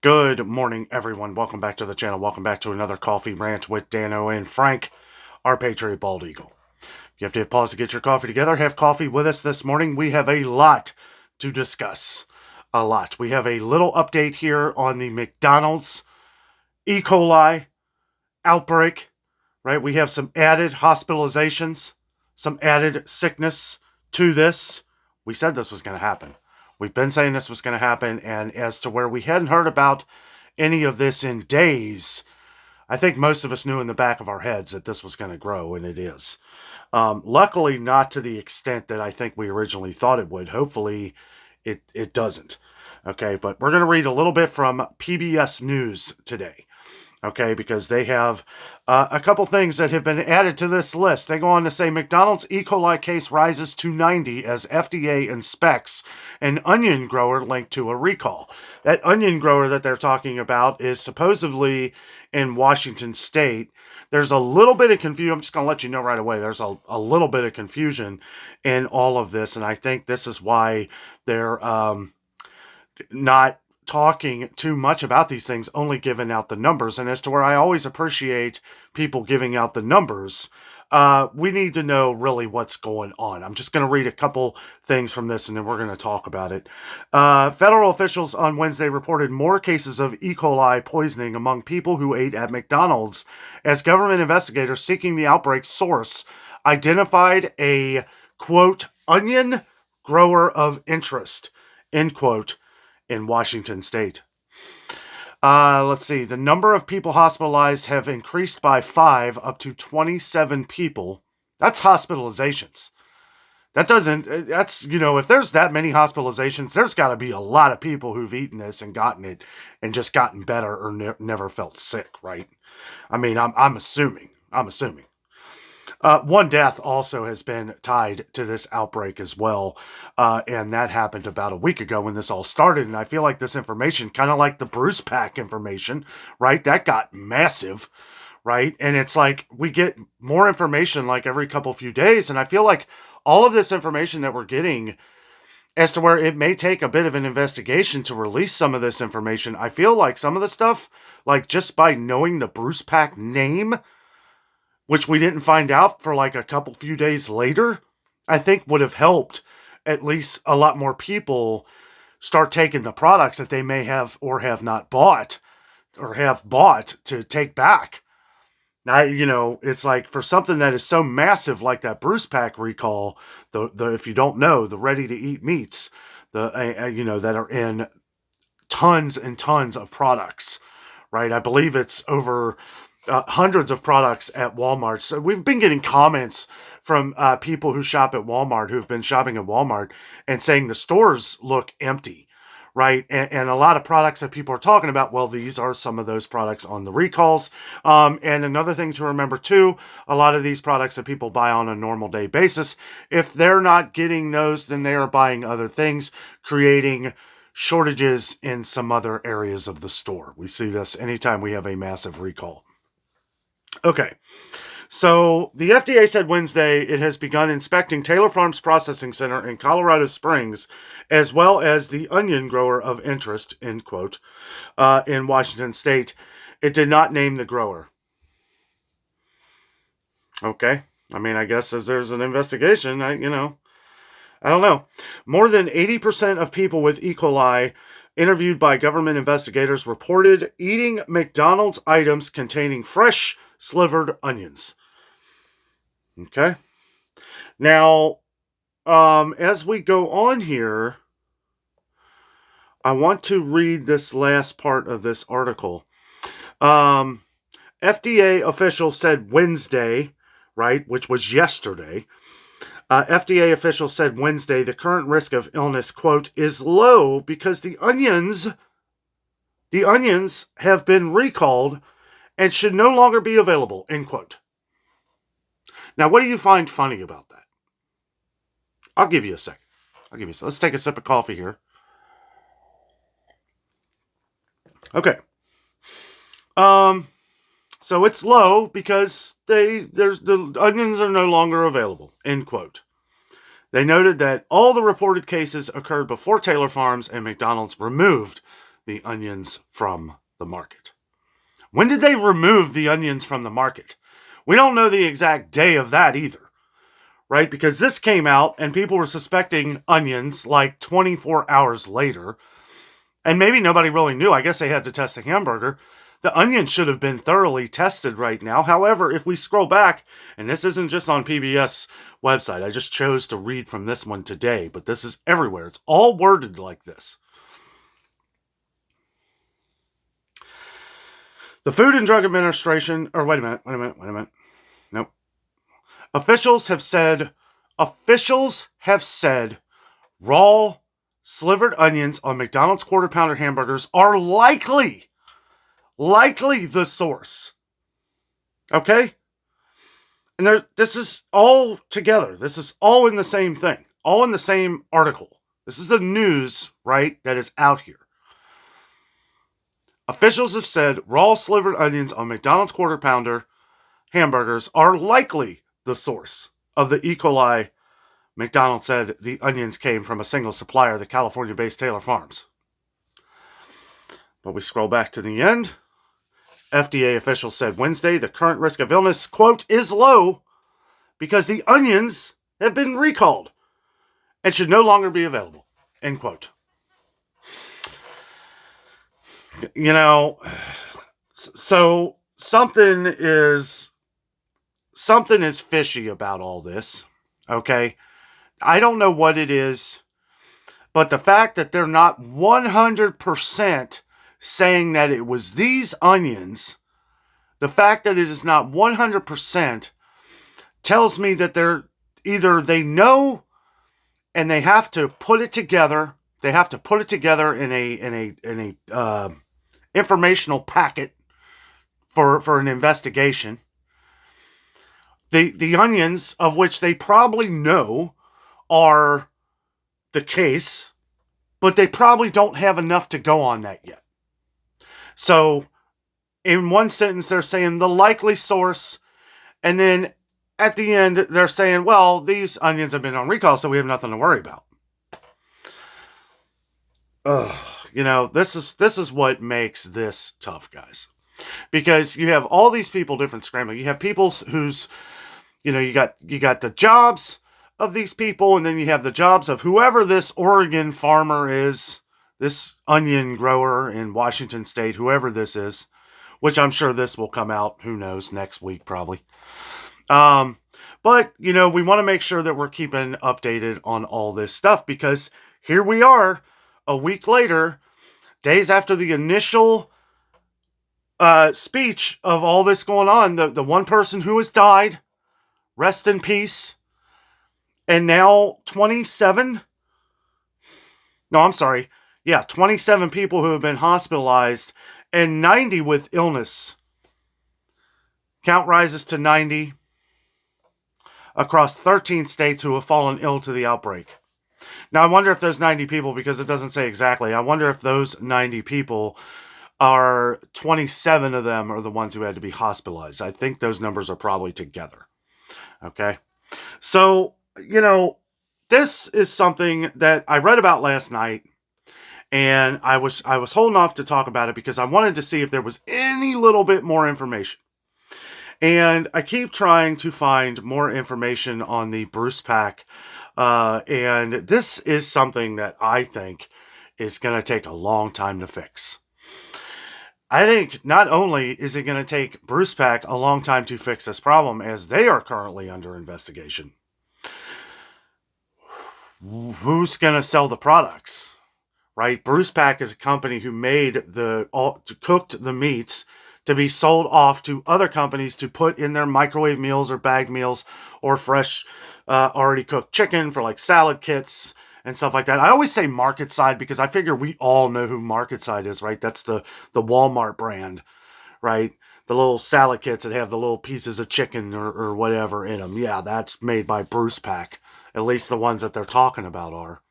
Good morning, everyone. Welcome back to the channel. Welcome back to another coffee rant with Dano and Frank, our Patriot Bald Eagle. You have to hit pause to get your coffee together. Have coffee with us this morning. We have a lot to discuss. A lot. We have a little update here on the McDonald's E. coli outbreak, right? We have some added hospitalizations, some added sickness to this. We said this was going to happen. We've been saying this was going to happen, and as to where we hadn't heard about any of this in days, I think most of us knew in the back of our heads that this was going to grow, and it is. Luckily, not to the extent that I think we originally thought it would. Hopefully, it doesn't. Okay, but we're going to read a little bit from PBS News today. Okay, because they have a couple things that have been added to this list. They go on to say McDonald's E. coli case rises to 90 as FDA inspects an onion grower linked to a recall. That onion grower that they're talking about is supposedly in Washington State. There's a little bit of confusion. I'm just going to let you know right away. There's a little bit of confusion in all of this, and I think this is why they're not talking too much about these things, only giving out the numbers. And as to where I always appreciate people giving out the numbers, we need to know really what's going on. I'm just going to read a couple things from this and then we're going to talk about it. Federal officials on Wednesday reported more cases of E. coli poisoning among people who ate at McDonald's as government investigators seeking the outbreak's source identified a, quote, onion grower of interest, end quote, in Washington State. Let's see. The number of people hospitalized have increased by 5 up to 27 people. That's hospitalizations. That's, if there's that many hospitalizations, there's got to be a lot of people who've eaten this and gotten it and just gotten better or never felt sick, right? I mean, I'm assuming. One death also has been tied to this outbreak as well, and that happened about a week ago when this all started, and I feel like this information, kind of like the Bruce Pack information, right, that got massive, right, and it's like we get more information like every few days, and I feel like all of this information that we're getting, as to where it may take a bit of an investigation to release some of this information, I feel like some of the stuff, like just by knowing the Bruce Pack name, which we didn't find out for like a few days later, I think would have helped at least a lot more people start taking the products that they may have or have not bought or have bought to take back. Now, it's like for something that is so massive like that Bruce Pack recall, the if you don't know, the ready-to-eat meats, that are in tons and tons of products, right? I believe it's over hundreds of products at Walmart. So we've been getting comments from people who shop at Walmart, who've been shopping at Walmart, and saying the stores look empty, right? And a lot of products that people are talking about, well, these are some of those products on the recalls. And another thing to remember too, a lot of these products that people buy on a normal day basis, if they're not getting those, then they are buying other things, creating shortages in some other areas of the store. We see this anytime we have a massive recall. Okay, so the FDA said Wednesday it has begun inspecting Taylor Farms Processing Center in Colorado Springs, as well as the onion grower of interest, end quote, in Washington State. It did not name the grower. Okay, I mean, I guess as there's an investigation, I don't know. More than 80% of people with E. coli interviewed by government investigators reported eating McDonald's items containing fresh slivered onions. Okay. Now, as we go on here, I want to read this last part of this article. FDA officials said Wednesday, right, which was yesterday, FDA officials said Wednesday the current risk of illness, quote, is low because the onions have been recalled and should no longer be available, end quote. Now, what do you find funny about that? I'll give you a second. Let's take a sip of coffee here. Okay. So it's low because the onions are no longer available, end quote. They noted that all the reported cases occurred before Taylor Farms and McDonald's removed the onions from the market. When did they remove the onions from the market? We don't know the exact day of that either, right? Because this came out and people were suspecting onions like 24 hours later. And maybe nobody really knew. I guess they had to test the hamburger. The onion should have been thoroughly tested right now. However, if we scroll back, and this isn't just on PBS website, I just chose to read from this one today, but this is everywhere. It's all worded like this. The Food and Drug Administration, or wait a minute. Nope. Officials have said raw slivered onions on McDonald's Quarter Pounder hamburgers are likely the source. Okay? And this is all together. This is all in the same thing. All in the same article. This is the news, right, that is out here. Officials have said raw slivered onions on McDonald's Quarter Pounder hamburgers are likely the source of the E. coli. McDonald's said the onions came from a single supplier, the California-based Taylor Farms. But we scroll back to the end. FDA officials said Wednesday the current risk of illness, quote, is low because the onions have been recalled and should no longer be available, end quote. You know, so something is fishy about all this, okay? I don't know what it is, but the fact that they're not 100% saying that it was these onions, the fact that it is not 100% tells me that they're either they know and they have to put it together. They have to put it together in a informational packet for an investigation. The onions, of which they probably know are the case, but they probably don't have enough to go on that yet. So, in one sentence, they're saying the likely source, and then at the end, they're saying, well, these onions have been on recall, so we have nothing to worry about. You know, this is what makes this tough, guys. Because you have all these people different scrambling. You have people who's, you know, you got the jobs of these people, and then you have the jobs of whoever this Oregon farmer is, this onion grower in Washington State, whoever this is, which I'm sure this will come out, who knows, next week probably. But, you know, we want to make sure that we're keeping updated on all this stuff, because here we are a week later, days after the initial speech of all this going on, the one person who has died, rest in peace, and now 27 people who have been hospitalized and 90 with illness. Count rises to 90 across 13 states who have fallen ill to the outbreak. Now, I wonder if those 90 people, because it doesn't say exactly, I wonder if those 90 people are 27 of them are the ones who had to be hospitalized. I think those numbers are probably together. Okay? So, you know, this is something that I read about last night, and I was holding off to talk about it because I wanted to see if there was any little bit more information. And I keep trying to find more information on the Bruce Pack, and this is something that I think is going to take a long time to fix. I think not only is it going to take Bruce Pack a long time to fix this problem, as they are currently under investigation, who's going to sell the products, right? Bruce Pack is a company who made cooked the meats to be sold off to other companies to put in their microwave meals or bagged meals or fresh, already cooked chicken for like salad kits and stuff like that. I always say Market Side because I figure we all know who Market Side is, right? That's the Walmart brand, right? The little salad kits that have the little pieces of chicken or whatever in them. Yeah, that's made by Bruce Pack. At least the ones that they're talking about are.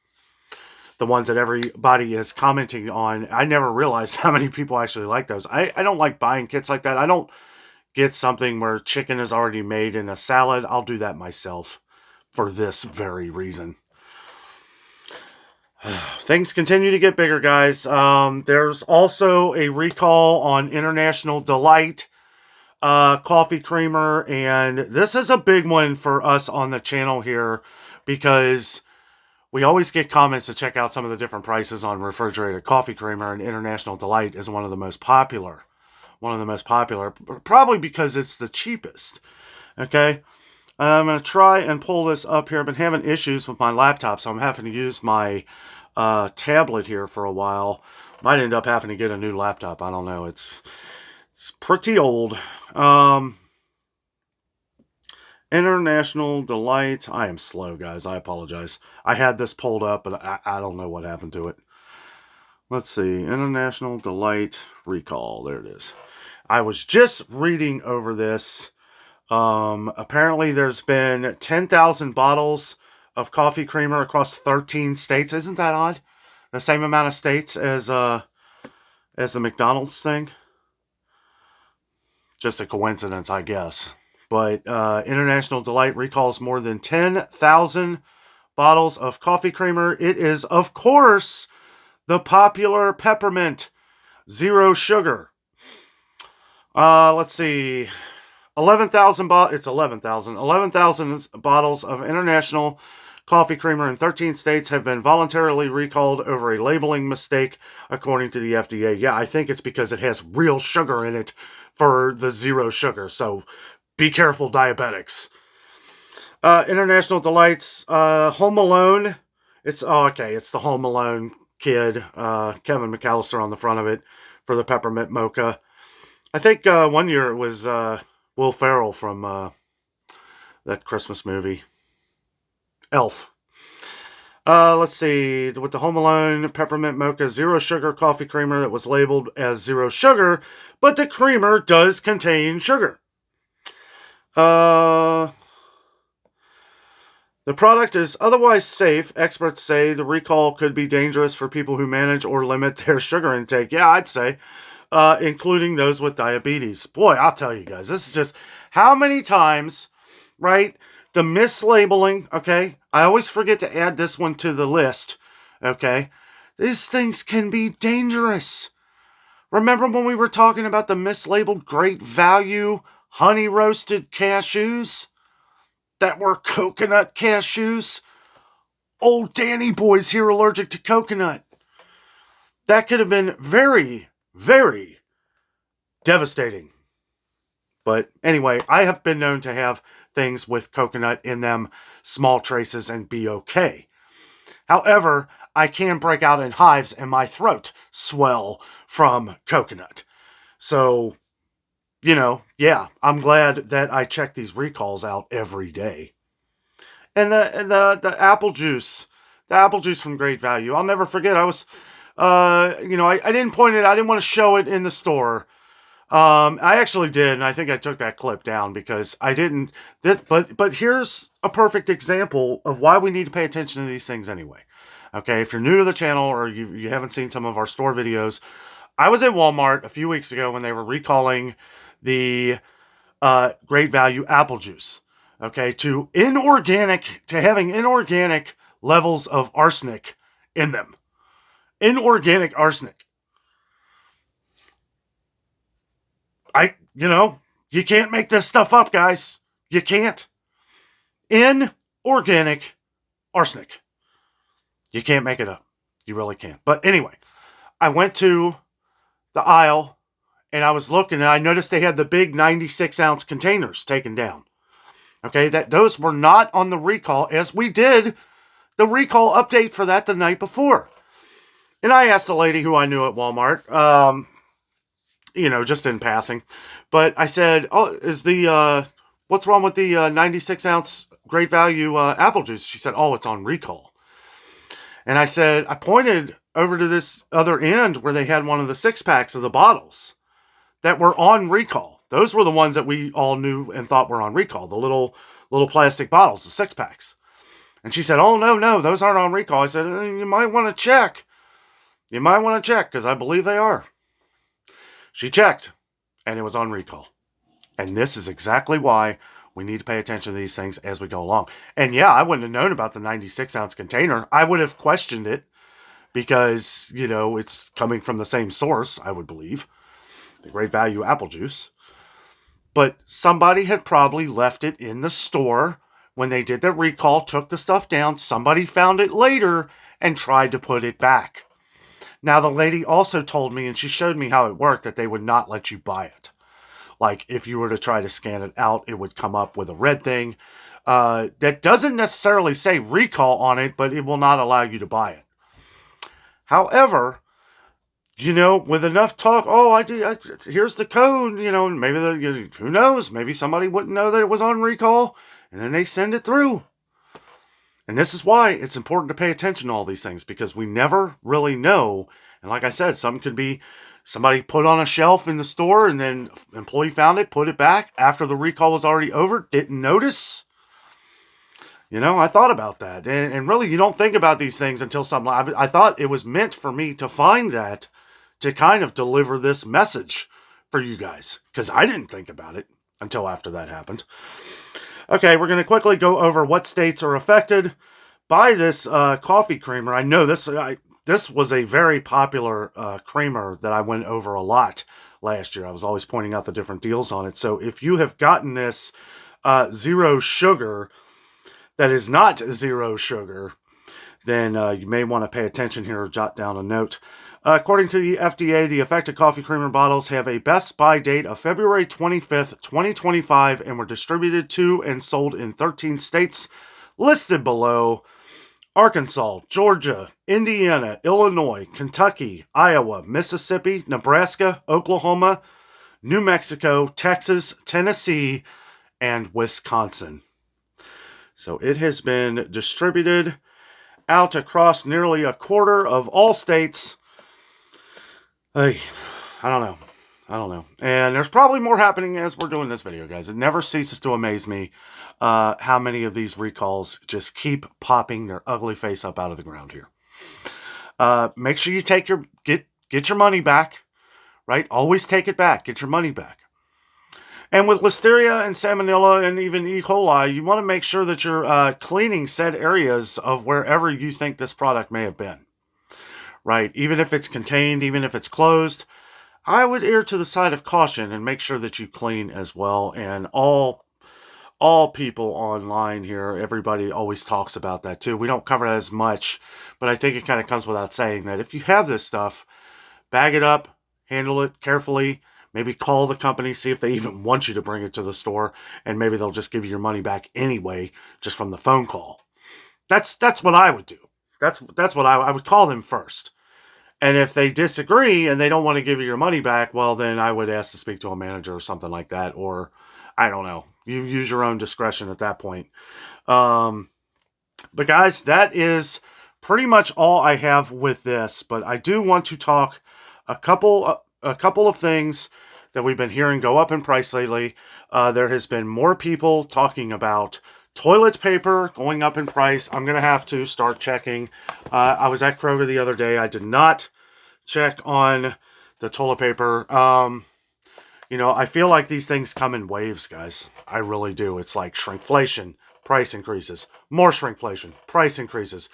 The ones that everybody is commenting on. I never realized how many people actually like those. I don't like buying kits like that. I don't get something where chicken is already made in a salad. I'll do that myself for this very reason. Things continue to get bigger, guys. There's also a recall on International Delight coffee creamer, and this is a big one for us on the channel here because we always get comments to check out some of the different prices on refrigerated coffee creamer, and International Delight is one of the most popular. Probably because it's the cheapest. Okay? I'm going to try and pull this up here. I've been having issues with my laptop, so I'm having to use my tablet here for a while. Might end up having to get a new laptop. I don't know. It's pretty old. International Delight. I am slow, guys. I apologize. I had this pulled up, but I don't know what happened to it. Let's see. International Delight recall. There it is. I was just reading over this. Apparently there's been 10,000 bottles of coffee creamer across 13 states. Isn't that odd? The same amount of states as the McDonald's thing. Just a coincidence, I guess. But International Delight recalls more than 10,000 bottles of coffee creamer. It is, of course, the popular peppermint zero sugar. Let's see. 11,000 bottles. It's 11,000. 11,000 bottles of International coffee creamer in 13 states have been voluntarily recalled over a labeling mistake, according to the FDA. Yeah, I think it's because it has real sugar in it for the zero sugar. So be careful, diabetics. International Delights, Home Alone. It's the Home Alone kid, Kevin McAllister on the front of it for the peppermint mocha. I think one year it was Will Ferrell from that Christmas movie, Elf. Let's see, with the Home Alone peppermint mocha zero sugar coffee creamer that was labeled as zero sugar, but the creamer does contain sugar. The product is otherwise safe. Experts say the recall could be dangerous for people who manage or limit their sugar intake. Yeah, I'd say, including those with diabetes. Boy, I'll tell you guys, this is just how many times, right? The mislabeling, okay? I always forget to add this one to the list, okay? These things can be dangerous. Remember when we were talking about the mislabeled Great Value honey roasted cashews that were coconut cashews? Old Danny boy's here allergic to coconut. That could have been very, very devastating. But anyway, I have been known to have things with coconut in them, small traces, and be okay. However, I can break out in hives and my throat swell from coconut. So, yeah, I'm glad that I check these recalls out every day. And the apple juice, from Great Value. I'll never forget. I was, I didn't point it. I didn't want to show it in the store. I actually did, and I think I took that clip down because I didn't. But here's a perfect example of why we need to pay attention to these things anyway. Okay, if you're new to the channel or you haven't seen some of our store videos, I was at Walmart a few weeks ago when they were recalling the Great Value apple juice. Okay, to having inorganic levels of arsenic in them. Inorganic arsenic. You can't make this stuff up, guys. You can't. Inorganic arsenic. You can't make it up. You really can't. But anyway, I went to the aisle and I was looking and I noticed they had the big 96-ounce containers taken down. Okay, those were not on the recall, as we did the recall update for that the night before. And I asked a lady who I knew at Walmart, just in passing, but I said, "Oh, what's wrong with the 96-ounce Great Value apple juice?" She said, "Oh, it's on recall." And I said, I pointed over to this other end where they had one of the 6-packs of the bottles that were on recall. Those were the ones that we all knew and thought were on recall, the little plastic bottles, the 6-packs. And she said, "Oh, no, those aren't on recall." I said, "You might want to check. You might want to check, because I believe they are." She checked, and it was on recall. And this is exactly why we need to pay attention to these things as we go along. And yeah, I wouldn't have known about the 96-ounce container. I would have questioned it. because, you know, it's coming from the same source, I would believe, the Great Value apple juice. But somebody had probably left it in the store when they did the recall, took the stuff down. Somebody found it later and tried to put it back. Now, the lady also told me, and she showed me how it worked, that they would not let you buy it. Like, if you were to try to scan it out, it would come up with a red thing. That doesn't necessarily say recall on it, but it will not allow you to buy it. However, you know, with enough talk, here's the code, you know, and maybe, who knows, maybe somebody wouldn't know that it was on recall, and then they send it through. And this is why it's important to pay attention to all these things, because we never really know. And like I said, some could be somebody put on a shelf in the store, and then employee found it, put it back after the recall was already over, didn't notice. You know, I thought about that. And really, you don't think about these things until I thought it was meant for me to find that, to kind of deliver this message for you guys, because I didn't think about it until after that happened. Okay, we're going to quickly go over what states are affected by this coffee creamer. I know this was a very popular creamer that I went over a lot last year. I was always pointing out the different deals on it. So if you have gotten this zero sugar that is not zero sugar, then you may want to pay attention here or jot down a note. According to the FDA, the affected coffee creamer bottles have a best buy date of February 25th, 2025, and were distributed to and sold in 13 states listed below: Arkansas, Georgia, Indiana, Illinois, Kentucky, Iowa, Mississippi, Nebraska, Oklahoma, New Mexico, Texas, Tennessee, and Wisconsin. So it has been distributed out across nearly a quarter of all states. Hey, I don't know. And there's probably more happening as we're doing this video, guys. It never ceases to amaze me how many of these recalls just keep popping their ugly face up out of the ground here. Make sure you get your money back, right? Always take it back. Get your money back. And with Listeria and Salmonella and even E. coli, you want to make sure that you're cleaning said areas of wherever you think this product may have been. Right? Even if it's contained, even if it's closed, I would err to the side of caution and make sure that you clean as well. And all people online here, everybody always talks about that too. We don't cover that as much, but I think it kind of comes without saying that if you have this stuff, bag it up, handle it carefully, maybe call the company, see if they even want you to bring it to the store, and maybe they'll just give you your money back anyway, just from the phone call. That's what I would do. That's what I would call them first. And if they disagree and they don't want to give you your money back, well, then I would ask to speak to a manager or something like that. Or, I don't know. You use your own discretion at that point. But guys, that is pretty much all I have with this. But I do want to talk a couple of things that we've been hearing go up in price lately. There has been more people talking about toilet paper going up in price. I'm going to have to start checking. I was at Kroger the other day. I did not check on the toilet paper. You know, I feel like these things come in waves, guys. I really do. It's like shrinkflation, price increases, more shrinkflation, price increases.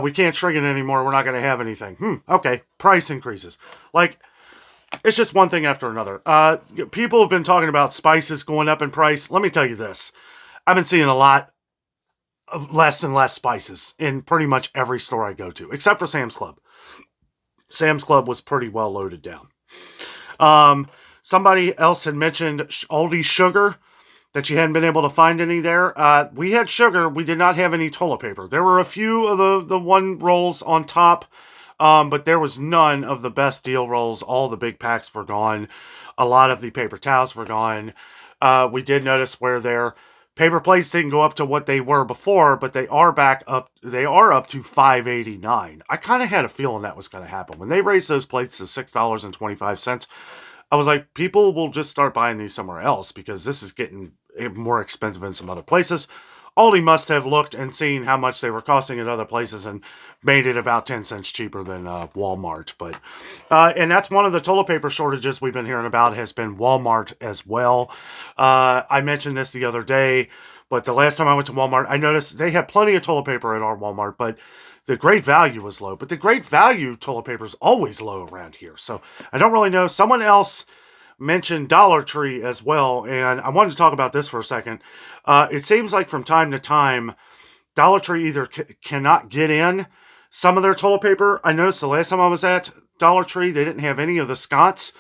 We can't shrink it anymore. We're not going to have anything. Okay, price increases. Like, it's just one thing after another. People have been talking about spices going up in price. Let me tell you this. I've been seeing a lot of less and less spices in pretty much every store I go to, except for Sam's Club. Sam's Club was pretty well loaded down. Somebody else had mentioned Aldi sugar, that you hadn't been able to find any there. We had sugar. We did not have any toilet paper. There were a few of the one rolls on top, but there was none of the best deal rolls. All the big packs were gone. A lot of the paper towels were gone. We did notice where their paper plates didn't go up to what they were before, but they are back up. They are up to $5.89. I kind of had a feeling that was going to happen. When they raised those plates to $6.25, I was like, people will just start buying these somewhere else because this is getting more expensive in some other places. Aldi must have looked and seen how much they were costing at other places and made it about 10 cents cheaper than Walmart. But and that's one of the toilet paper shortages we've been hearing about, has been Walmart as well. I mentioned this the other day, but the last time I went to Walmart, I noticed they had plenty of toilet paper at our Walmart, but the Great Value was low, but the Great Value toilet paper is always low around here. So I don't really know. Someone else mentioned Dollar Tree as well, and I wanted to talk about this for a second. It seems like from time to time, Dollar Tree either cannot get in some of their toilet paper. I noticed the last time I was at Dollar Tree, they didn't have any of the Scott's.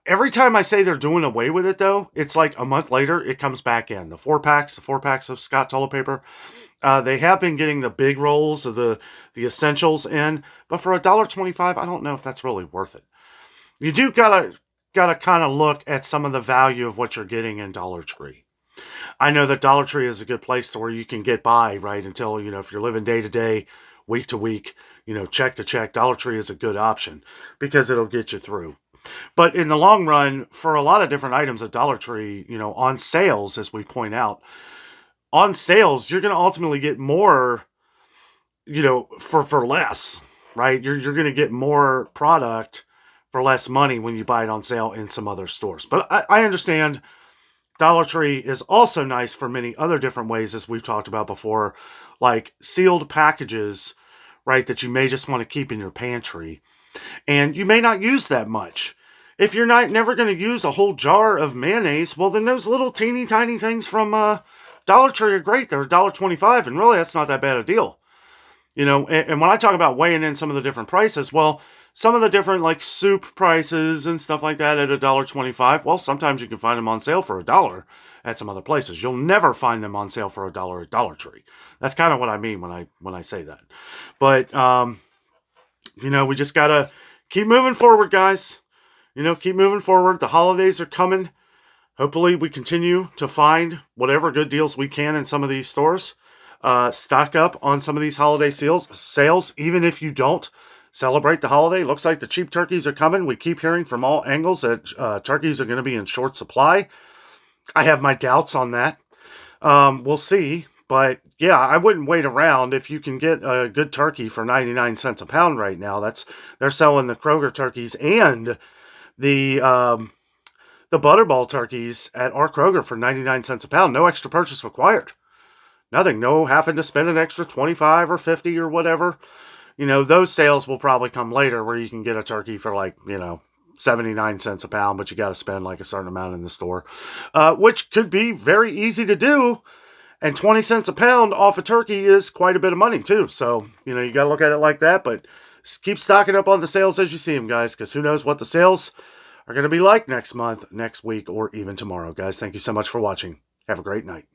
Every time I say they're doing away with it, though, it's like a month later, it comes back in. The four packs of Scott toilet paper. They have been getting the big rolls of the essentials in, but for $1.25, I don't know if that's really worth it. You do gotta kind of look at some of the value of what you're getting in Dollar Tree. I know that Dollar Tree is a good place to where you can get by, right? Until, if you're living day to day, week to week, check to check, Dollar Tree is a good option because it'll get you through. But in the long run, for a lot of different items at Dollar Tree, on sales, as we point out, on sales, you're going to ultimately get more, for less, right? You're going to get more product for less money when you buy it on sale in some other stores. But I understand Dollar Tree is also nice for many other different ways, as we've talked about before, like sealed packages, right, that you may just want to keep in your pantry. And you may not use that much. If you're never going to use a whole jar of mayonnaise, well, then those little teeny tiny things from Dollar Tree are great. They're $1.25, and really that's not that bad a deal. And when I talk about weighing in some of the different prices, well, some of the different like soup prices and stuff like that at $1.25, well, sometimes you can find them on sale for $1 at some other places. You'll never find them on sale for $1 at Dollar Tree. That's kind of what I mean when I say that. But we just gotta keep moving forward, guys. Keep moving forward. The holidays are coming. Hopefully we continue to find whatever good deals we can in some of these stores. Stock up on some of these holiday sales, even if you don't celebrate the holiday. Looks like the cheap turkeys are coming. We keep hearing from all angles that turkeys are going to be in short supply. I have my doubts on that. We'll see. But yeah, I wouldn't wait around. If you can get a good turkey for 99 cents a pound right now, they're selling the Kroger turkeys and the Butterball turkeys at our Kroger for 99 cents a pound. No extra purchase required. Nothing. No having to spend an extra 25 or 50 or whatever. Those sales will probably come later where you can get a turkey for 79 cents a pound, but you got to spend like a certain amount in the store, which could be very easy to do. And 20 cents a pound off a turkey is quite a bit of money too. So, you got to look at it like that, but keep stocking up on the sales as you see them, guys, because who knows what the sales are going to be like next month, next week, or even tomorrow, guys. Thank you so much for watching. Have a great night.